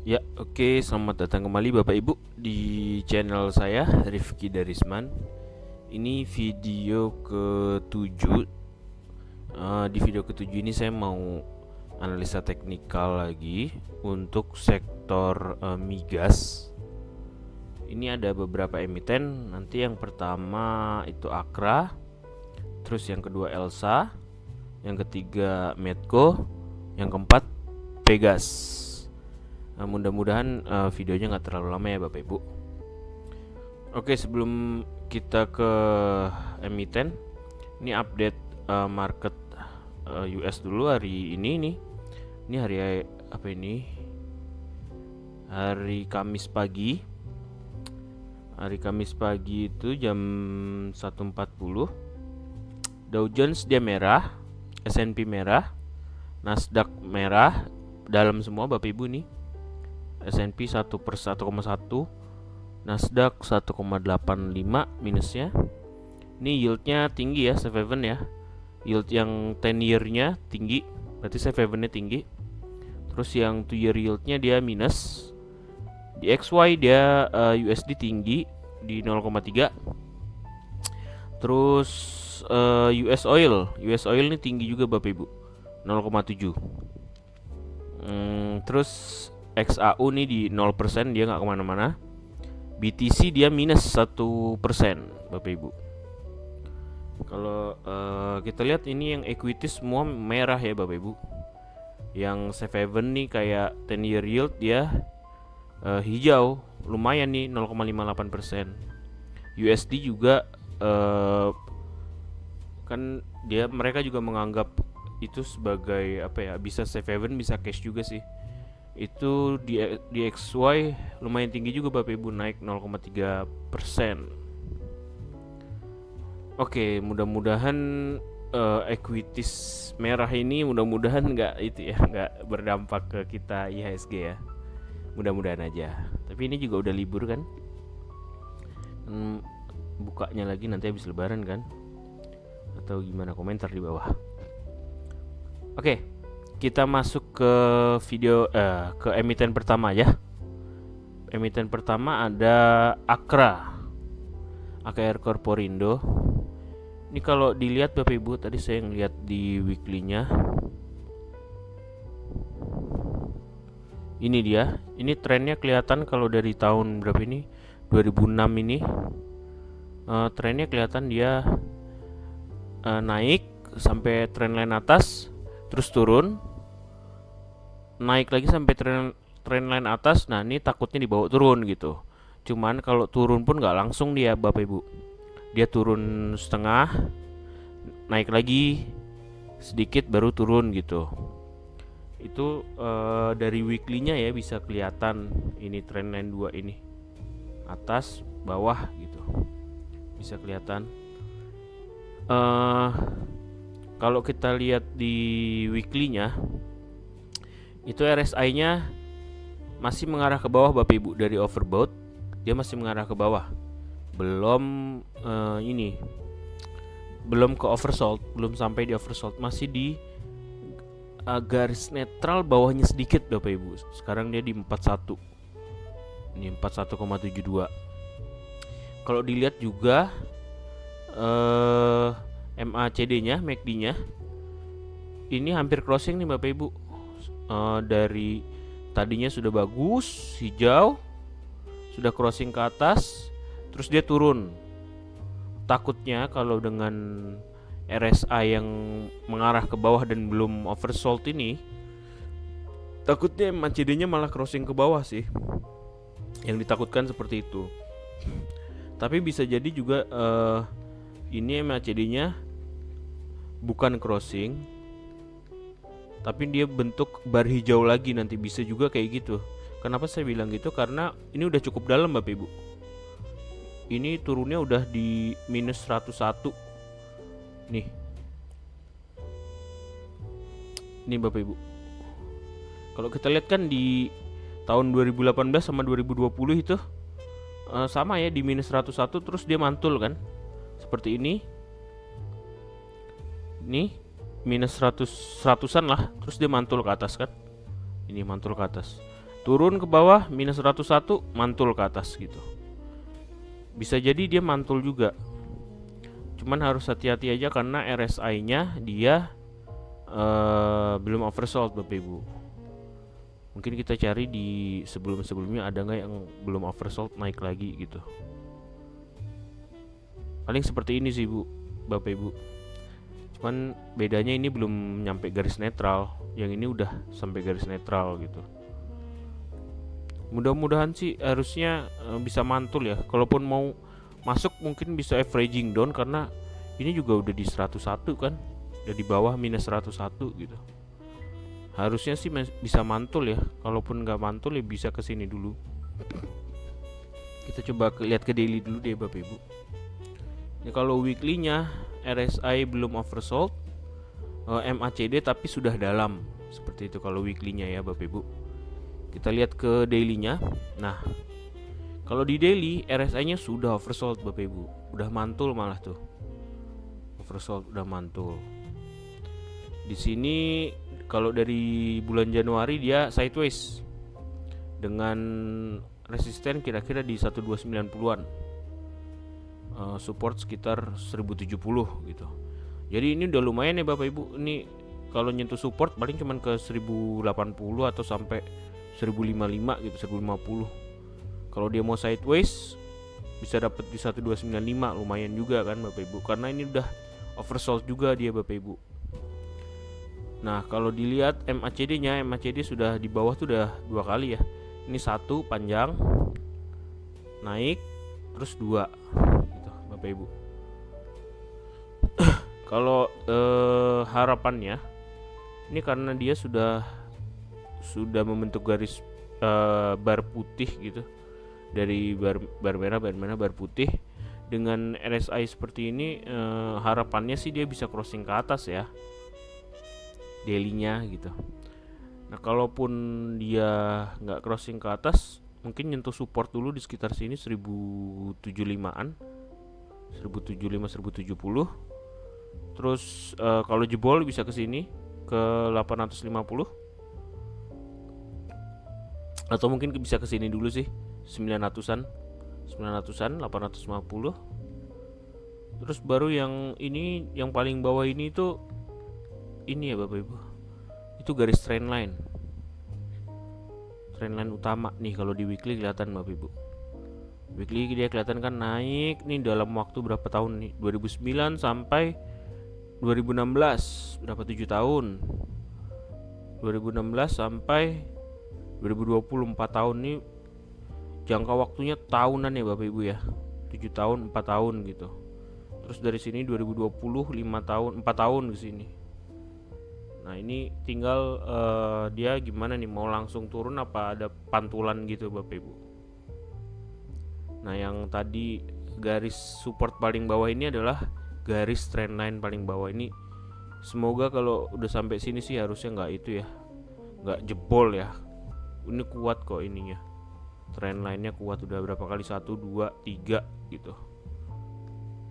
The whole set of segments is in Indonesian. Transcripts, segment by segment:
Ya, oke, selamat datang kembali Bapak Ibu di channel saya Rifki Darisman. Ini video ke-7. Di video ke-7 ini saya mau analisa teknikal lagi untuk sektor migas. Ini ada beberapa emiten. Nanti yang pertama itu Akra, terus yang kedua Elsa, yang ketiga Medco, yang keempat Pegas. Mudah-mudahan videonya nggak terlalu lama ya Bapak Ibu. Oke, sebelum kita ke emiten, ini update market US dulu hari ini nih. Ini hari apa ini? Hari Kamis pagi. Hari Kamis pagi itu jam 1.40. Dow Jones dia merah, S&P merah, Nasdaq merah, dalam semua Bapak Ibu nih. S&P 1/1,1, Nasdaq 1,85 minusnya. Ini yieldnya tinggi ya, safe haven ya. Yield yang 10 year-nya tinggi, berarti safe haven-nya tinggi. Terus yang 2 year yield-nya dia minus. Di XY dia USD tinggi di 0,3. Terus US Oil ini tinggi juga Bapak Ibu, 0,7. Terus XAU nih di 0%, dia nggak kemana-mana. BTC dia minus 1% Bapak Ibu. Kalau kita lihat ini yang equity semua merah ya Bapak Ibu. Yang safe haven nih kayak 10 year yield dia hijau, lumayan nih 0,58%. USD juga kan mereka juga menganggap itu sebagai apa ya, bisa safe haven bisa cash juga sih. Itu di XY lumayan tinggi juga Bapak Ibu, naik 0,3%. Oke, mudah-mudahan equities merah ini mudah-mudahan nggak berdampak ke kita IHSG ya. Mudah-mudahan aja. Tapi ini juga udah libur kan. Bukanya lagi nanti habis lebaran kan. Atau gimana, komentar di bawah. Oke. Kita masuk ke video ke emiten pertama ya. Emiten pertama ada Akra, AKR Corporindo. Ini kalau dilihat Bapak Ibu, tadi saya ngeliat di weekly-nya. Ini dia. Ini trennya kelihatan kalau dari tahun berapa ini? 2006 ini. Trennya kelihatan dia naik sampai trendline atas, terus turun, naik lagi sampai trendline atas. Nah ini takutnya dibawa turun gitu. Cuman kalau turun pun nggak langsung dia Bapak Ibu. Dia turun setengah, naik lagi sedikit baru turun gitu. Itu dari weekly-nya ya bisa kelihatan ini trendline 2 ini. Atas, bawah gitu. Bisa kelihatan. Kalau kita lihat di weekly-nya, itu RSI-nya masih mengarah ke bawah Bapak Ibu. Dari overbought dia masih mengarah ke bawah. Belum belum ke oversold, belum sampai di oversold, masih di garis netral bawahnya sedikit Bapak Ibu. Sekarang dia di 41. Ini 41,72. Kalau dilihat juga MACD-nya, MACD-nya ini hampir crossing nih Bapak Ibu. Dari tadinya sudah bagus hijau, sudah crossing ke atas, terus dia turun. Takutnya kalau dengan RSI yang mengarah ke bawah dan belum oversold ini, takutnya MACD-nya malah crossing ke bawah sih. Yang ditakutkan seperti itu. Tapi bisa jadi juga ini MACD-nya bukan crossing, tapi dia bentuk bar hijau lagi, nanti bisa juga kayak gitu. Kenapa saya bilang gitu? Karena ini udah cukup dalam Bapak Ibu. Ini turunnya udah di minus 101. Nih Bapak Ibu. Kalau kita lihat kan di tahun 2018 sama 2020 itu sama ya, di minus 101 terus dia mantul kan. Seperti ini. Nih minus 100-an lah, terus dia mantul ke atas kan. Ini mantul ke atas. turun ke bawah minus 101, mantul ke atas gitu. Bisa jadi dia mantul juga, cuman harus hati-hati aja karena RSI-nya dia belum oversold Bapak Ibu. Mungkin kita cari di sebelum-sebelumnya ada nggak yang belum oversold naik lagi gitu. Paling seperti ini sih Bapak Ibu. Cuman bedanya ini belum nyampe garis netral, yang ini udah sampai garis netral gitu. Mudah-mudahan sih harusnya bisa mantul ya. Kalaupun mau masuk mungkin bisa averaging down karena ini juga udah di 101 kan, udah di bawah minus 101 gitu. Harusnya sih bisa mantul ya. Kalaupun nggak mantul ya bisa kesini dulu. Kita coba lihat ke daily dulu deh Bapak Ibu. Ini kalau weekly-nya RSI belum oversold, MACD tapi sudah dalam. Seperti itu kalau weekly-nya ya Bapak Ibu. Kita lihat ke daily-nya. Nah, kalau di daily RSI-nya sudah oversold Bapak Ibu. Udah mantul malah tuh. Oversold udah mantul. Di sini kalau dari bulan Januari dia sideways dengan resisten kira-kira di 1290-an. Support sekitar 1070 gitu. Jadi ini udah lumayan ya Bapak Ibu. Ini kalau nyentuh support paling cuman ke 1080 atau sampai 1055 gitu, 1050. Kalau dia mau sideways bisa dapat di 1295, lumayan juga kan Bapak Ibu. Karena ini udah oversold juga dia Bapak Ibu. Nah, kalau dilihat MACD-nya, MACD sudah di bawah tuh udah 2 kali ya. Ini 1 panjang naik terus 2 gitu Bapak Ibu. Kalau harapannya ini karena dia sudah membentuk garis bar putih gitu, dari bar merah bar putih dengan RSI seperti ini, harapannya sih dia bisa crossing ke atas ya daily-nya gitu. Nah, kalaupun dia nggak crossing ke atas, mungkin nyentuh support dulu di sekitar sini 1075-an, 1075 1070. Terus kalau jebol bisa ke sini ke 850. Atau mungkin bisa ke sini dulu sih 900-an 850. Terus baru yang ini, yang paling bawah ini tuh ini ya Bapak Ibu, itu garis trendline utama nih. Kalau di weekly kelihatan Bapak Ibu, weekly dia kelihatan kan naik nih dalam waktu berapa tahun nih, 2009 sampai 2016, berapa 7 tahun, 2016 sampai 2020, 4 tahun nih jangka waktunya tahunan ya Bapak Ibu ya, 7 tahun 4 tahun gitu. Terus dari sini 2020 5 tahun 4 tahun ke sini. Nah, ini tinggal dia gimana nih, mau langsung turun apa ada pantulan gitu Bapak Ibu. Nah, yang tadi garis support paling bawah ini adalah garis trendline paling bawah ini. Semoga kalau udah sampai sini sih harusnya nggak itu ya, nggak jebol ya. Ini kuat kok ininya, trendline-nya kuat, udah berapa kali 1, 2, 3 gitu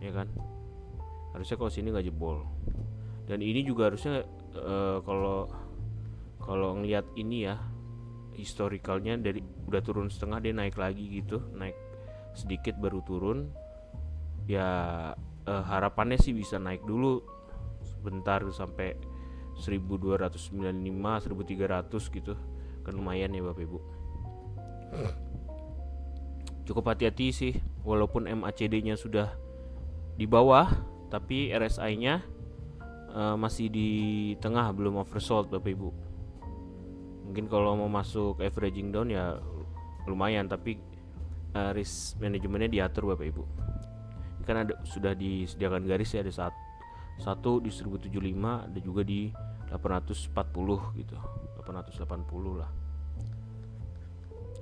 ya kan. Harusnya kalau sini nggak jebol. Dan ini juga harusnya kalau ngelihat ini ya, historicalnya dari udah turun setengah dia naik lagi gitu, naik sedikit baru turun ya. Harapannya sih bisa naik dulu sebentar sampai 1295 1300 gitu kan, lumayan ya Bapak Ibu. Cukup hati-hati sih, walaupun MACD-nya sudah di bawah tapi RSI-nya masih di tengah, belum oversold Bapak Ibu. Mungkin kalau mau masuk averaging down ya lumayan, tapi risk manajemennya diatur Bapak Ibu. Ini kan sudah disediakan garis ya, ada satu di 1075, ada juga di 840 gitu, 880 lah.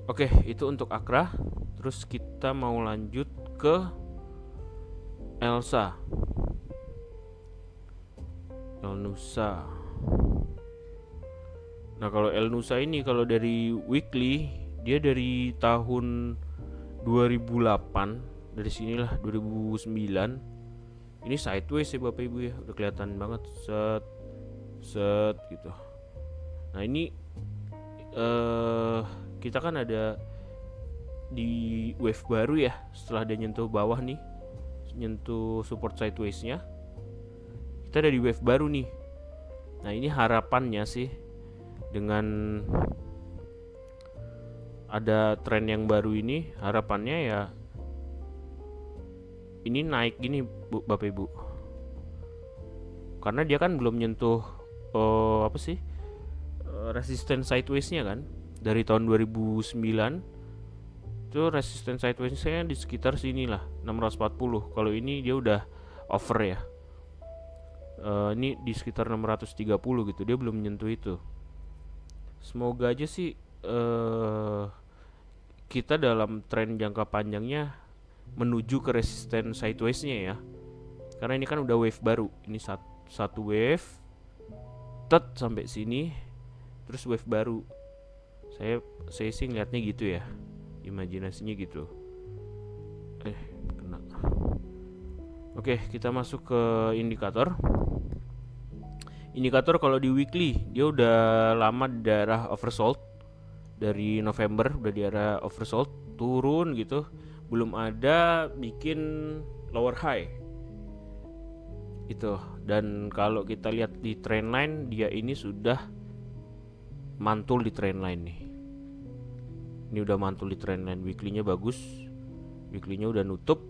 Oke, itu untuk Akra. Terus kita mau lanjut ke Elsa, Elnusa. Nah, kalau Elnusa ini kalau dari weekly dia dari tahun 2008, dari sinilah 2009. Ini sideways ya Bapak Ibu ya, udah kelihatan banget set gitu. Nah, ini kita kan ada di wave baru ya, setelah dia nyentuh bawah nih, nyentuh support sideways-nya, kita ada di wave baru nih. Nah ini harapannya sih dengan ada tren yang baru ini, harapannya ya ini naik gini Bapak Ibu, karena dia kan belum nyentuh resistance sideways-nya kan. Dari tahun 2009 itu resistance sideways-nya di sekitar sini lah, 640. Kalau ini dia udah over ya, ini di sekitar 630 gitu, dia belum menyentuh itu. Semoga aja sih kita dalam tren jangka panjangnya menuju ke resistance sideways-nya ya, karena ini kan udah wave baru. Ini satu wave sampai sini, terus wave baru. Saya sih ngeliatnya gitu ya, imajinasinya gitu. Kena. Oke, kita masuk ke indikator. Indikator kalau di weekly dia udah lama di daerah oversold. Dari November udah di daerah oversold, turun gitu, belum ada bikin lower high itu. Dan kalau kita lihat di trendline, dia ini sudah mantul di trendline nih. Ini udah mantul di trendline. Weekly-nya bagus, weekly-nya udah nutup,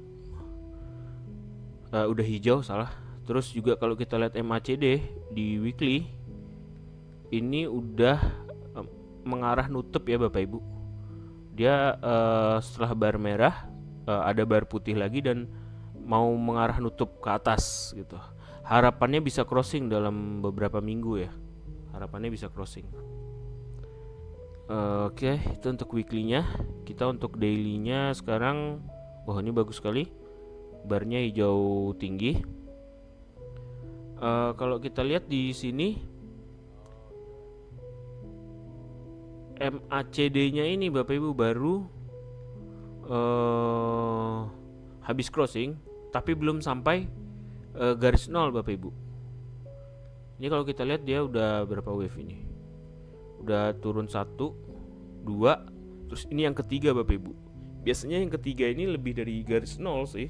udah hijau salah. Terus juga kalau kita lihat MACD di weekly, ini udah mengarah nutup ya Bapak Ibu. Dia setelah bar merah ada bar putih lagi dan mau mengarah nutup ke atas gitu. Harapannya bisa crossing dalam beberapa minggu ya. Harapannya bisa crossing. Oke, itu untuk weekly-nya. Kita untuk daily-nya sekarang, wah ini bagus sekali. Barnya hijau tinggi. Kalau kita lihat di sini MACD-nya ini Bapak Ibu baru habis crossing, tapi belum sampai garis nol Bapak Ibu. Ini kalau kita lihat dia udah berapa wave ini? Udah turun 1, 2, terus ini yang ketiga Bapak Ibu. Biasanya yang ketiga ini lebih dari garis nol sih.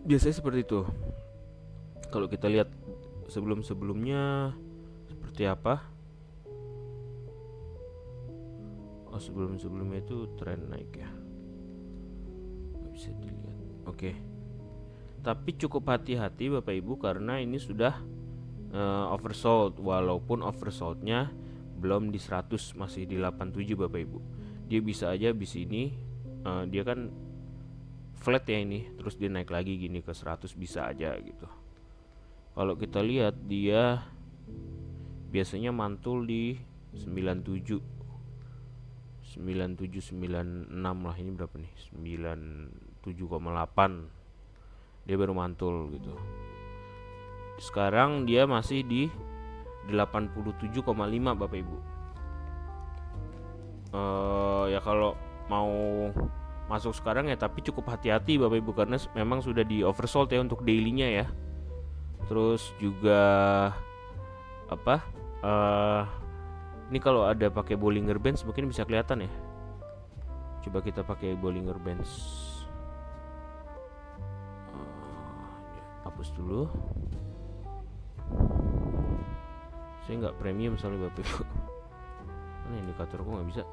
Biasanya seperti itu. Kalau kita lihat sebelum-sebelumnya seperti apa? Oh, sebelum-sebelumnya itu tren naik ya. Nggak bisa dilihat. Oke. Tapi cukup hati-hati Bapak Ibu karena ini sudah oversold. Walaupun oversoldnya belum di 100, masih di 87 Bapak Ibu. Dia bisa aja di sini dia kan flat ya ini, terus dia naik lagi gini ke 100 bisa aja gitu. Kalau kita lihat dia biasanya mantul di 97, 96 lah. Ini berapa nih? 97,8. Dia baru mantul gitu. Sekarang dia masih di 87,5 Bapak Ibu. Ya kalau mau masuk sekarang ya, tapi cukup hati-hati Bapak Ibu karena memang sudah di oversold ya untuk daily-nya ya. Terus juga apa? Ini kalau ada pakai Bollinger Bands mungkin bisa kelihatan ya. Coba kita pakai Bollinger Bands. Hapus dulu. Saya nggak premium soalnya Bapak Ibu. Mana indikator kok nggak bisa?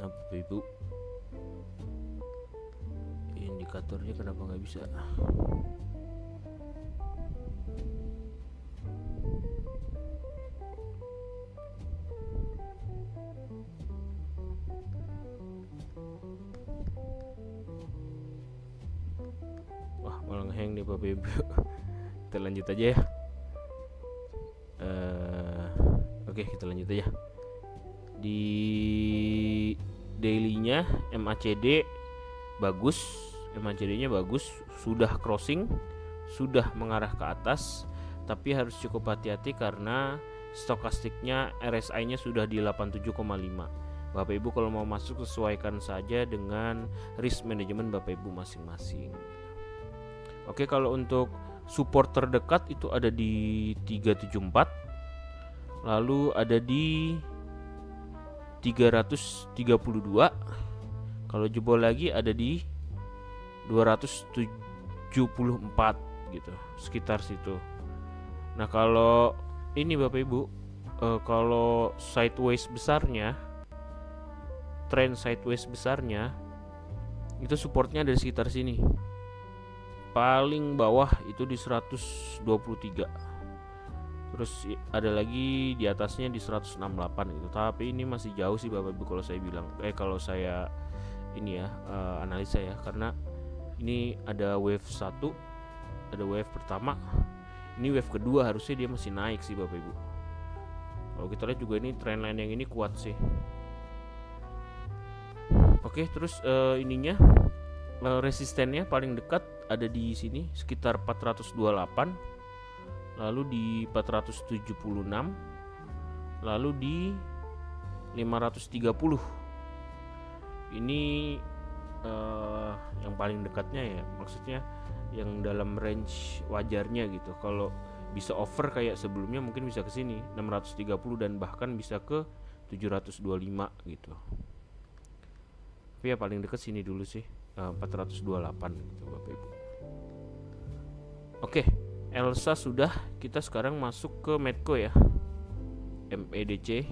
Bapak Ibu, indikatornya kenapa nggak bisa? Wah, malah ngehang nih Bapak Ibu. Kita lanjut aja ya. Oke, kita lanjut aja. Di Daily-nya MACD bagus, MACD-nya bagus, sudah crossing, sudah mengarah ke atas, tapi harus cukup hati-hati karena stokastiknya RSI-nya sudah di 87,5. Bapak Ibu kalau mau masuk sesuaikan saja dengan risk management Bapak Ibu masing-masing. Oke, kalau untuk support terdekat itu ada di 374, lalu ada di 332. Kalau jebol lagi ada di 274 gitu, sekitar situ. Nah, kalau ini Bapak Ibu, kalau sideways besarnya, trend sideways besarnya itu supportnya dari sekitar sini. Paling bawah itu di 123. Terus ada lagi di atasnya di 168 gitu. Tapi ini masih jauh sih Bapak Ibu kalau saya bilang. Kalau saya ini ya analisa ya, karena ini ada wave 1, ada wave pertama. Ini wave kedua, harusnya dia masih naik sih Bapak Ibu. Kalau kita lihat juga ini trendline yang ini kuat sih. Oke, terus ininya resistennya paling dekat ada di sini sekitar 428. Lalu di 476, lalu di 530. Ini yang paling dekatnya ya, maksudnya yang dalam range wajarnya gitu. Kalau bisa over kayak sebelumnya mungkin bisa ke sini 630 dan bahkan bisa ke 725 gitu. Tapi ya paling dekat sini dulu sih, 428 gitu Bapak Ibu. Oke. Elsa sudah, kita sekarang masuk ke Medco ya, MEDC.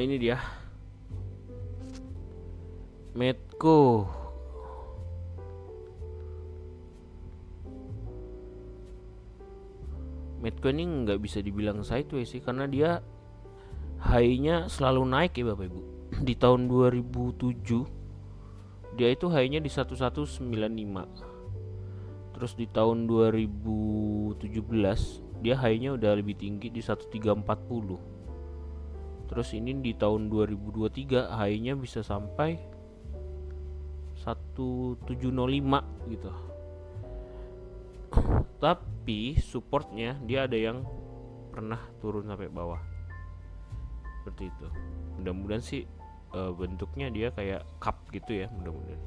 Ini dia Medco. Medco ini nggak bisa dibilang sideways sih, karena dia high-nya selalu naik ya Bapak Ibu. Di tahun 2007 dia itu high-nya di 1195. Terus di tahun 2017 dia high-nya udah lebih tinggi di 1340. Terus ini di tahun 2023 high-nya bisa sampai 1705 gitu. Tapi supportnya dia ada yang pernah turun sampai bawah. Seperti itu. Mudah-mudahan sih bentuknya dia kayak cup gitu ya, mudah-mudahan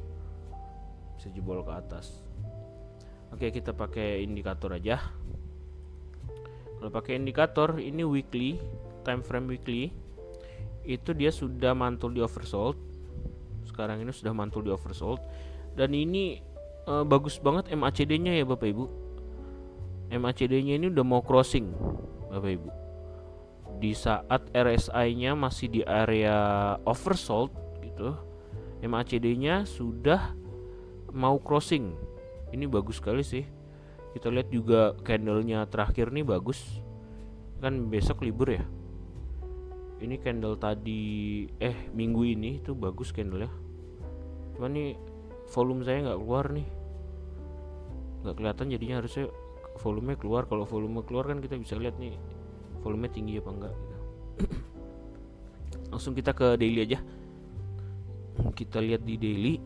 bisa jebol ke atas. Oke, kita pakai indikator aja. Kalau pakai indikator ini weekly, time frame weekly, itu dia sudah mantul di oversold. Sekarang ini sudah mantul di oversold dan ini bagus banget MACD-nya ya Bapak Ibu. MACD-nya ini udah mau crossing Bapak Ibu. Di saat RSI-nya masih di area oversold gitu, MACD-nya sudah mau crossing. Ini bagus sekali sih. Kita lihat juga candle-nya terakhir nih bagus. Kan besok libur ya. Ini candle tadi minggu ini itu bagus candle-nya. Cuman nih volume saya nggak keluar nih. Nggak kelihatan, jadinya harusnya volumenya keluar. Kalau volume keluar kan kita bisa lihat nih volume tinggi apa enggak gitu. Langsung kita ke daily aja. Kita lihat di daily.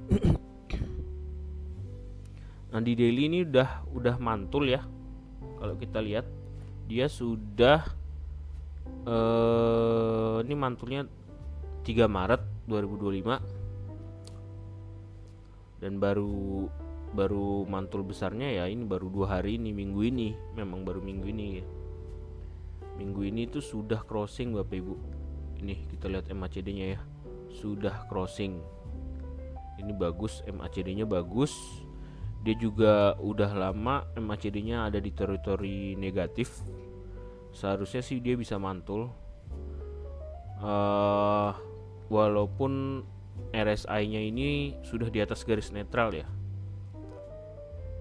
Nah, di daily ini udah mantul ya. Kalau kita lihat dia sudah ini mantulnya 3 Maret 2025 dan baru mantul besarnya ya ini baru 2 hari ini, minggu ini. Memang baru minggu ini ya. Minggu ini tuh sudah crossing Bapak Ibu. Ini kita lihat MACD-nya ya, sudah crossing. Ini bagus, MACD-nya bagus. Dia juga udah lama MACD-nya ada di teritori negatif. Seharusnya sih dia bisa mantul. Walaupun RSI-nya ini sudah di atas garis netral ya.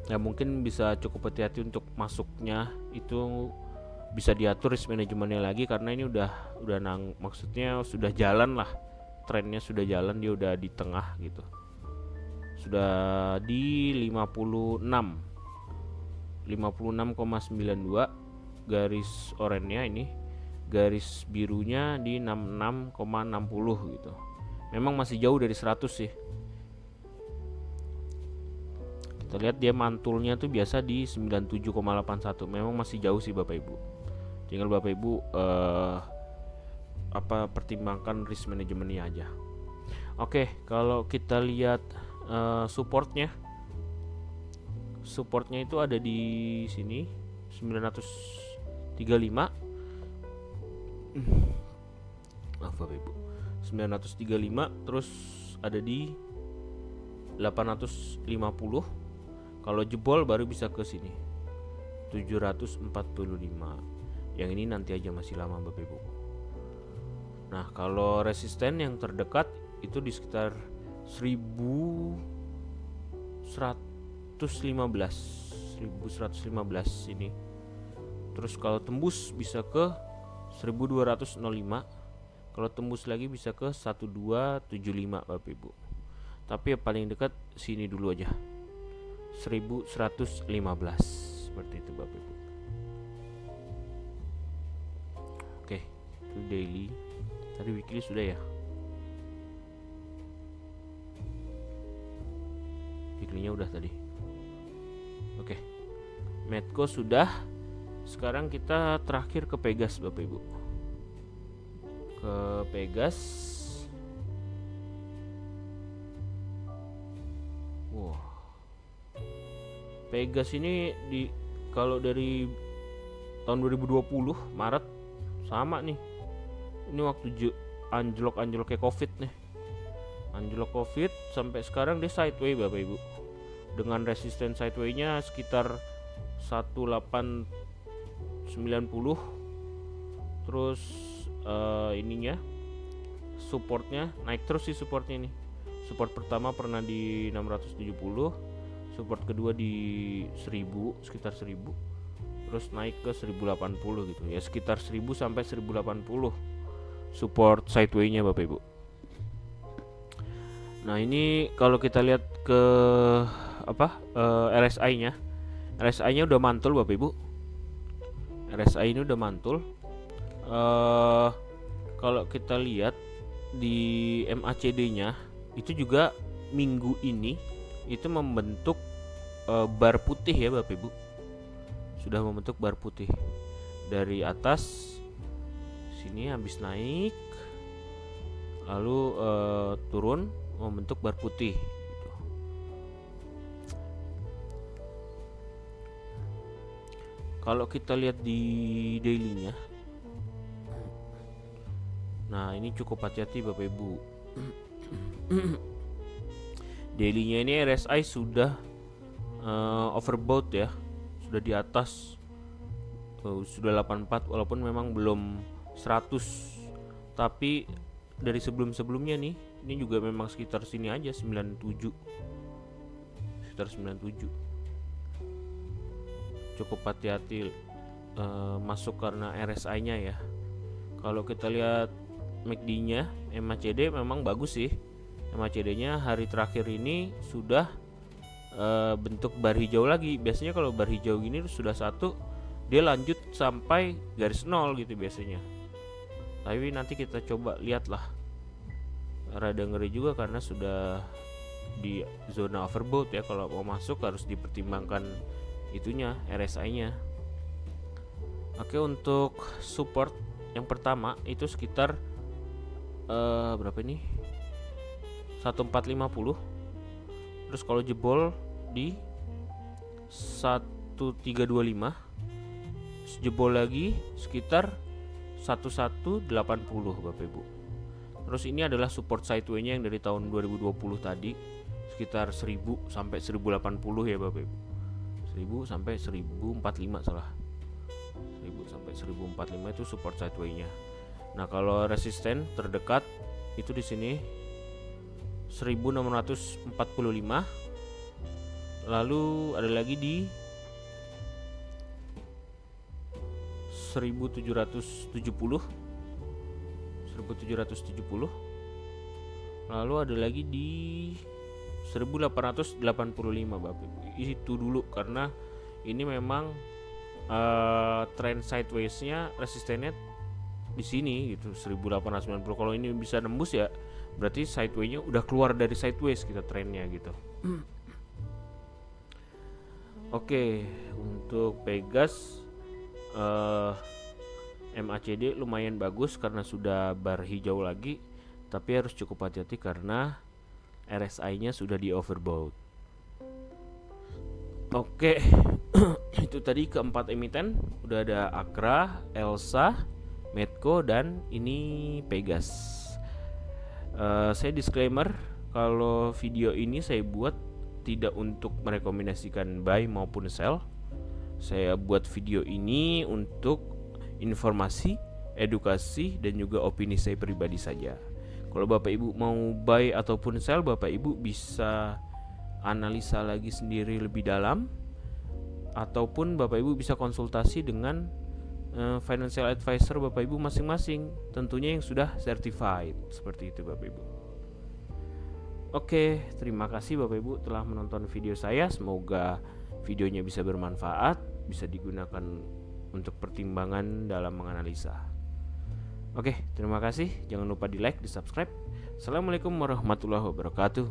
Ya mungkin bisa cukup hati-hati untuk masuknya, itu bisa diatur risk manajemennya lagi karena ini udah maksudnya sudah jalan lah, trennya sudah jalan, dia udah di tengah gitu, sudah di 56,92 garis oranye ini garis birunya di 66,60 gitu. Memang masih jauh dari 100 sih. Kita lihat dia mantulnya tuh biasa di 97,81. Memang masih jauh sih Bapak Ibu. Tinggal Bapak Ibu pertimbangkan risk manajemennya aja. Oke, kalau kita lihat supportnya itu ada di sini 935. Maaf Bapak Ibu, 935. Terus ada di 850. Kalau jebol baru bisa ke sini 745. Yang ini nanti aja, masih lama Bapak Ibu. Nah, kalau resisten yang terdekat itu di sekitar 1115 ini. Terus kalau tembus bisa ke 1205. Kalau tembus lagi bisa ke 1275 Bapak Ibu. Tapi yang paling dekat sini dulu aja, 1115. Seperti itu Bapak Ibu. Oke, itu daily. Tadi weekly sudah ya. Weekly-nya udah tadi. Oke. Medco sudah. Sekarang kita terakhir ke Pegas Bapak Ibu. Ke Pegas. Wah. Pegas ini kalau dari tahun 2020 Maret sama nih. Ini waktu anjlok kayak Covid nih. Anjlok Covid sampai sekarang dia sideway Bapak Ibu. Dengan resisten sideway-nya sekitar 1890. Terus ininya supportnya naik terus sih supportnya ini. Support pertama pernah di 670, support kedua di 1000, sekitar 1000. Terus naik ke 1080 gitu ya, sekitar 1000 sampai 1080 support sideway-nya Bapak Ibu. Nah, ini kalau kita lihat ke RSI-nya. RSI-nya udah mantul Bapak Ibu. RSI ini udah mantul. Kalau kita lihat di MACD-nya itu juga minggu ini itu membentuk bar putih ya Bapak Ibu. Sudah membentuk bar putih. Dari atas sini habis naik lalu turun membentuk bar putih gitu. Kalau kita lihat di daily-nya, nah ini cukup hati-hati Bapak Ibu. Daily-nya ini RSI sudah overbought ya, sudah di atas, sudah 84 walaupun memang belum 100, tapi dari sebelum-sebelumnya nih, ini juga memang sekitar sini aja 97, sekitar 97. Cukup hati-hati masuk karena RSI-nya ya. Kalau kita lihat MACD-nya, MACD memang bagus sih. MACD-nya hari terakhir ini sudah bentuk bar hijau lagi. Biasanya kalau bar hijau gini sudah satu, dia lanjut sampai garis nol gitu biasanya. Tapi nanti kita coba lihatlah. Rada ngeri juga karena sudah di zona overbought ya. Kalau mau masuk harus dipertimbangkan itunya, RSI-nya. Oke, untuk support yang pertama itu sekitar berapa ini? 1450. Terus kalau jebol di 1325, jebol lagi sekitar 1180 Bapak Ibu. Terus ini adalah support sideway-nya yang dari tahun 2020 tadi, sekitar 1000 sampai 1080 ya Bapak Ibu. 1000 sampai 1045 salah. 1000 sampai 1045 itu support sideway-nya. Nah, kalau resisten terdekat itu di sini 1645. Lalu ada lagi di 1770. Lalu ada lagi di 1885 Bapak Ibu. Itu dulu karena ini memang trend sideways-nya resistennya di sini gitu 1890. Kalau ini bisa nembus ya berarti sideways-nya udah keluar dari sideways kita trennya gitu. Oke, untuk Pegas MACD lumayan bagus karena sudah bar hijau lagi, tapi harus cukup hati-hati karena RSI-nya sudah di overbought. Oke, itu tadi keempat emiten, udah ada Akra, Elsa, Medco, dan ini Pegas. Saya disclaimer kalau video ini saya buat tidak untuk merekomendasikan buy maupun sell. Saya buat video ini untuk informasi, edukasi, dan juga opini saya pribadi saja. Kalau Bapak Ibu mau buy ataupun sell, Bapak Ibu bisa analisa lagi sendiri lebih dalam, ataupun Bapak Ibu bisa konsultasi dengan financial advisor Bapak Ibu masing-masing, tentunya yang sudah certified. Seperti itu Bapak Ibu. Oke, terima kasih Bapak Ibu telah menonton video saya. Semoga videonya bisa bermanfaat, bisa digunakan untuk pertimbangan dalam menganalisa. Oke, terima kasih. Jangan lupa di like, di subscribe. Assalamualaikum warahmatullahi wabarakatuh.